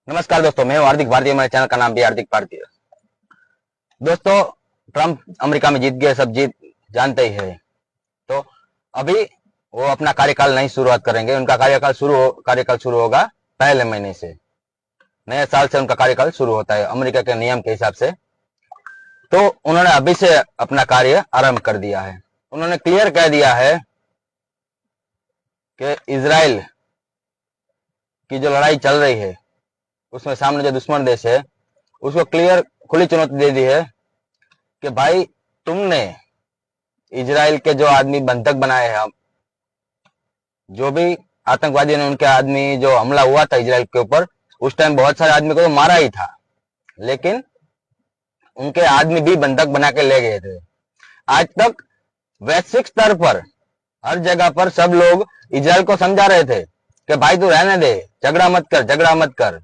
नमस्कार दोस्तों, मैं हूं हार्दिक भारतीय। मेरे चैनल का नाम भी हार्दिक भारतीय। दोस्तों, ट्रम्प अमेरिका में जीत गए, सब जीत जानते ही है। तो अभी वो अपना कार्यकाल नहीं शुरुआत करेंगे। उनका कार्यकाल शुरू होगा पहले महीने से। नए साल से उनका कार्यकाल शुरू होता है अमेरिका के नियम के हिसाब से। तो उन्होंने अभी से अपना कार्य आरंभ कर दिया है। उन्होंने क्लियर कह दिया है कि इजराइल की जो लड़ाई चल रही है उसमें सामने जो दुश्मन देश है उसको क्लियर खुली चुनौती दे दी है कि भाई, तुमने इजराइल के जो आदमी बंधक बनाए हैं, जो भी आतंकवादियों ने उनके आदमी जो हमला हुआ था इजराइल के ऊपर, उस टाइम बहुत सारे आदमी को तो मारा ही था, लेकिन उनके आदमी भी बंधक बना के ले गए थे। आज तक वैश्विक स्तर पर हर जगह पर सब लोग इजराइल को समझा रहे थे कि भाई तू रहने दे, झगड़ा मत कर।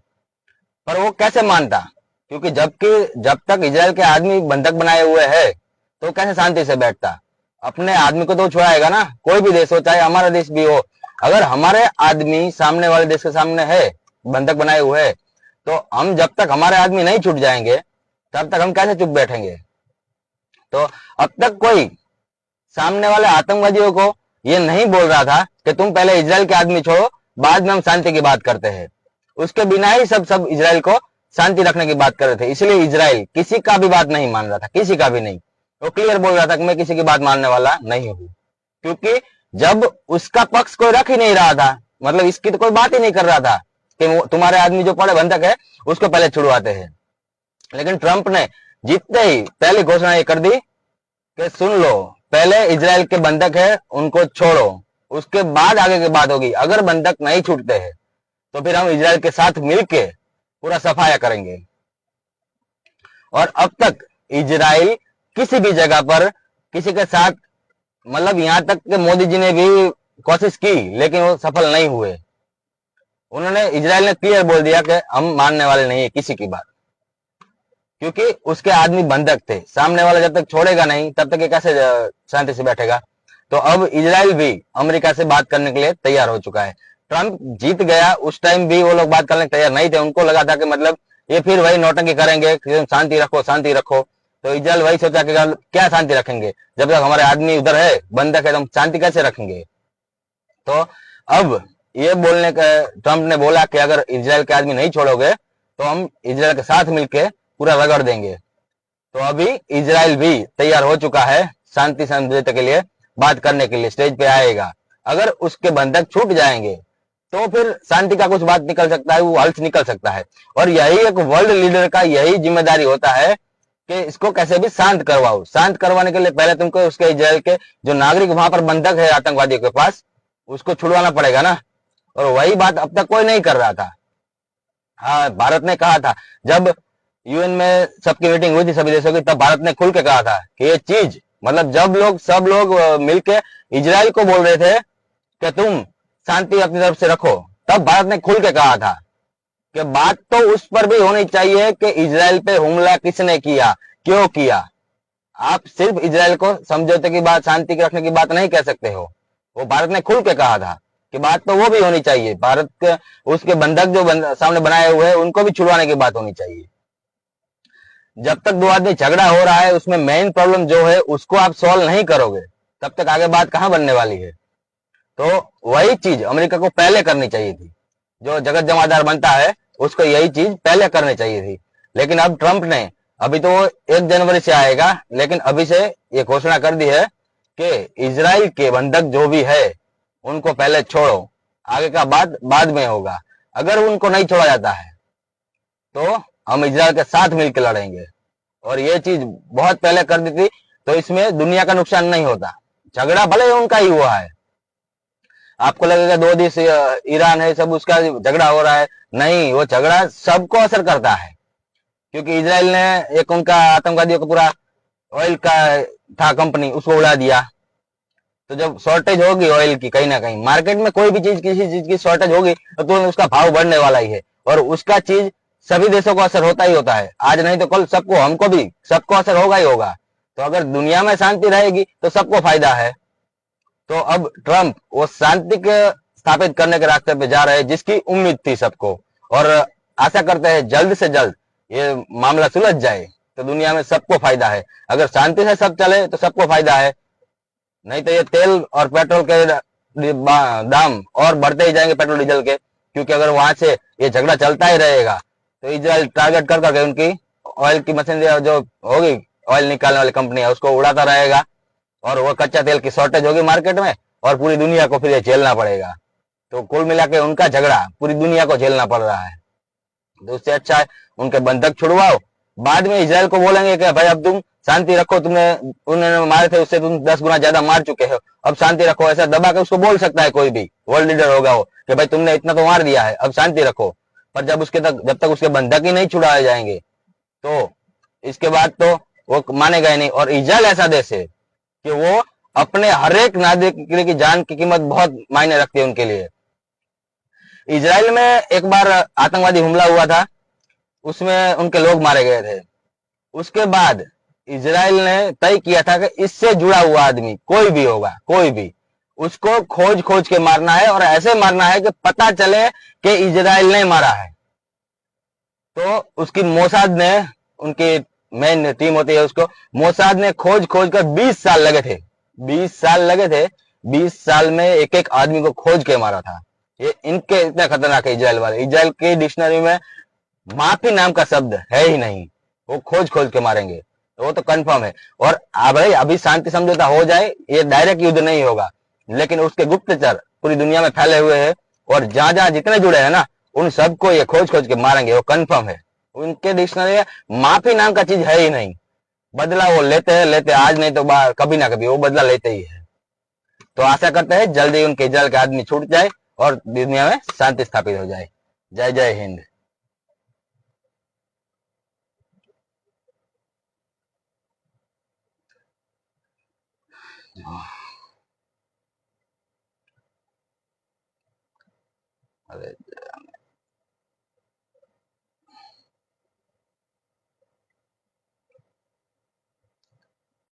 पर वो कैसे मानता? क्योंकि जब तक इजराइल के आदमी बंधक बनाए हुए हैं तो कैसे शांति से बैठता? अपने आदमी को तो छुड़ाएगा ना। कोई भी देश हो, चाहे हमारा देश भी हो, अगर हमारे आदमी सामने वाले देश के सामने है, बंधक बनाए हुए है, तो हम जब तक हमारे आदमी नहीं छूट जाएंगे तब तक हम कैसे चुप बैठेंगे? तो अब तक कोई सामने वाले आतंकवादियों को ये नहीं बोल रहा था कि तुम पहले इजराइल के आदमी छोड़ो, बाद में हम शांति की बात करते हैं। उसके बिना ही सब इजराइल को शांति रखने की बात कर रहे थे। इसलिए इजराइल किसी का भी बात नहीं मान रहा था, किसी का भी नहीं। वो क्लियर बोल रहा था कि मैं किसी की बात मानने वाला नहीं हूं, क्योंकि जब उसका पक्ष कोई रख ही नहीं रहा था, मतलब इसकी तो कोई बात ही नहीं कर रहा था कि तुम्हारे आदमी जो पड़े बंधक है उसको पहले छुड़वाते हैं। लेकिन ट्रंप ने जीतते ही पहली घोषणा ये कर दी कि सुन लो, पहले इजराइल के बंधक है उनको छोड़ो, उसके बाद आगे की बात होगी। अगर बंधक नहीं छूटते हैं तो फिर हम इजराइल के साथ मिलके पूरा सफाया करेंगे। और अब तक इजराइल किसी भी जगह पर किसी के साथ, मतलब यहां तक कि मोदी जी ने भी कोशिश की लेकिन वो सफल नहीं हुए। उन्होंने, इजराइल ने क्लियर बोल दिया कि हम मानने वाले नहीं है किसी की बात, क्योंकि उसके आदमी बंधक थे। सामने वाला जब तक छोड़ेगा नहीं तब तक ये कैसे शांति से बैठेगा? तो अब इजराइल भी अमेरिका से बात करने के लिए तैयार हो चुका है। ट्रंप जीत गया, उस टाइम भी वो लोग बात करने तैयार नहीं थे। उनको लगा था कि मतलब ये फिर वही नौटंकी करेंगे, शांति रखो शांति रखो। तो इजराइल वही सोचा कि क्या शांति रखेंगे, जब तक हमारे आदमी उधर है, बंधक है, तो हम शांति कैसे रखेंगे? तो अब ये बोलने का ट्रंप ने बोला कि अगर इजराइल के आदमी नहीं छोड़ोगे तो हम इजराइल के साथ मिलकर पूरा रगड़ देंगे। तो अभी इजराइल भी तैयार हो चुका है शांति समझौते के लिए बात करने के लिए, स्टेज पे आएगा। अगर उसके बंधक छूट जाएंगे तो फिर शांति का कुछ बात निकल सकता है, वो हल निकल सकता है। और यही एक वर्ल्ड लीडर का यही जिम्मेदारी होता है कि इसको कैसे भी शांत करवाओ। शांत करवाने के लिए पहले तुमको उसके इजराइल के जो नागरिक वहां पर बंधक है आतंकवादियों के पास, उसको छुड़वाना पड़ेगा ना। और वही बात अब तक कोई नहीं कर रहा था। हाँ, भारत ने कहा था, जब यूएन में सबकी मीटिंग हुई थी सभी देशों की, तब भारत ने खुल के कहा था कि ये चीज, मतलब जब सब लोग मिलके इजराइल को बोल रहे थे कि तुम शांति अपनी तरफ से रखो, तब भारत ने खुल के कहा था कि बात तो उस पर भी होनी चाहिए कि इजराइल पे हमला किसने किया, क्यों किया। आप सिर्फ इजराइल को समझौते की बात, शांति के रखने की बात नहीं कह सकते हो। वो भारत ने खुल के कहा था कि बात तो वो भी होनी चाहिए। भारत के उसके बंधक जो सामने बनाए हुए हैं उनको भी छुड़वाने की बात होनी चाहिए। जब तक दो आदमी झगड़ा हो रहा है, उसमें मेन प्रॉब्लम जो है उसको आप सॉल्व नहीं करोगे तब तक आगे बात कहां बनने वाली है? तो वही चीज अमेरिका को पहले करनी चाहिए थी। जो जगत जमादार बनता है उसको यही चीज पहले करनी चाहिए थी। लेकिन अब ट्रंप ने, अभी तो 1 जनवरी से आएगा, लेकिन अभी से ये घोषणा कर दी है कि इजराइल के बंधक जो भी है उनको पहले छोड़ो, आगे का बात बाद में होगा। अगर उनको नहीं छोड़ा जाता है तो हम इजराइल के साथ मिलकर लड़ेंगे। और ये चीज बहुत पहले कर दी थी, तो इसमें दुनिया का नुकसान नहीं होता। झगड़ा भले उनका ही हुआ है, आपको लगेगा 2 देश ईरान है सब उसका झगड़ा हो रहा है, नहीं, वो झगड़ा सबको असर करता है। क्योंकि इजराइल ने एक उनका आतंकवादियों का पूरा ऑयल का था कंपनी, उसको उड़ा दिया। तो जब शॉर्टेज होगी ऑयल की, कहीं ना कहीं मार्केट में कोई भी चीज, किसी चीज की शॉर्टेज होगी तो उसका भाव बढ़ने वाला ही है। और उसका चीज सभी देशों को असर होता ही होता है, आज नहीं तो कल सबको, हमको भी, सबको असर होगा ही होगा। तो अगर दुनिया में शांति रहेगी तो सबको फायदा है। तो अब ट्रंप वो शांति के स्थापित करने के रास्ते पे जा रहे हैं जिसकी उम्मीद थी सबको। और आशा करते हैं जल्द से जल्द ये मामला सुलझ जाए, तो दुनिया में सबको फायदा है। अगर शांति से सब चले तो सबको फायदा है, नहीं तो ये तेल और पेट्रोल के दाम और बढ़ते ही जाएंगे, पेट्रोल डीजल के। क्योंकि अगर वहां से ये झगड़ा चलता ही रहेगा तो इजराइल टारगेट कर करके उनकी ऑयल की मशीन जो होगी, ऑयल निकालने वाली कंपनी है, उसको उड़ाता रहेगा, और वो कच्चा तेल की शॉर्टेज होगी मार्केट में, और पूरी दुनिया को फिर ये झेलना पड़ेगा। तो कुल मिला के उनका झगड़ा पूरी दुनिया को झेलना पड़ रहा है। तो उससे अच्छा है उनके बंधक छुड़वाओ, बाद में इजराइल को बोलेंगे कि भाई अब तुम शांति रखो, तुमने उन्होंने मारे थे उससे तुम 10 गुना ज्यादा मार चुके हो, अब शांति रखो। ऐसा दबा के उसको बोल सकता है कोई भी वर्ल्ड लीडर होगा वो, कि भाई तुमने इतना तो मार दिया है, अब शांति रखो। पर जब तक उसके बंधक ही नहीं छुड़ाए जाएंगे तो इसके बाद तो वो मानेगा ही नहीं। और इजराइल ऐसा देश है कि वो अपने हर एक नागरिक की जान की कीमत बहुत मायने रखती है उनके लिए। इजराइल में एक बार आतंकवादी हमला हुआ था, उसमें उनके लोग मारे गए थे। उसके बाद इजराइल ने तय किया था कि इससे जुड़ा हुआ आदमी कोई भी होगा, कोई भी, उसको खोज खोज के मारना है, और ऐसे मारना है कि पता चले कि इजराइल ने मारा है। तो उसकी मोसाद ने, उनकी मेन टीम होती है, उसको मोसाद ने खोज खोज कर 20 साल लगे थे, 20 साल लगे थे। 20 साल में एक एक आदमी को खोज के मारा था। ये इनके इतना खतरनाक है इजराइल वाले। इजराइल की डिक्शनरी में माफी नाम का शब्द है ही नहीं, वो खोज खोज के मारेंगे, तो वो तो कंफर्म है। और भाई अभी शांति समझौता हो जाए, ये डायरेक्ट युद्ध नहीं होगा, लेकिन उसके गुप्तचर पूरी दुनिया में फैले हुए हैं, और जहां जहां जितने जुड़े हैं ना, उन सबको ये खोज खोज के मारेंगे, वो कंफर्म है। उनके डिक्शनरी में माफी नाम का चीज है ही नहीं। बदला वो लेते हैं, लेते आज नहीं तो कभी ना कभी वो बदला लेते ही है। तो आशा करते हैं जल्दी उनके इजराइल के आदमी छूट जाए और दुनिया में शांति स्थापित हो जाए। जय जय हिंद। अरे